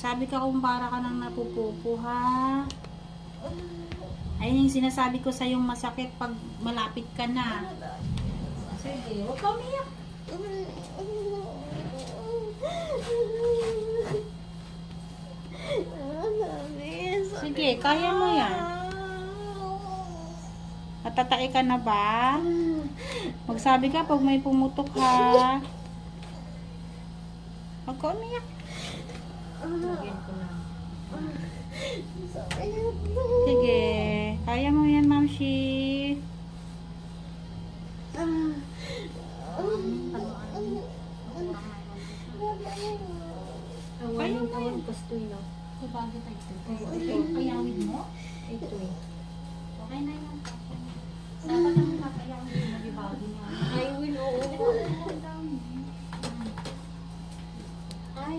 Sabi ka kung para ka nang napupupo, ha? Ayun yung sinasabi ko sa yung masakit pag malapit ka na. Sige, huwag ka umiyak. Sige, kaya mo yan. Natatay ka na ba? Magsabi ka pag may pumutok, ha? Huwag ka umiyak. Sige, kaya mo yan, Mamshi. Kaya mo yan. Sabagay tayo ito. Payawid mo? Ito eh. Okay na yan. Dapat ang papayawid mo, di ba? I will, oo. Ay,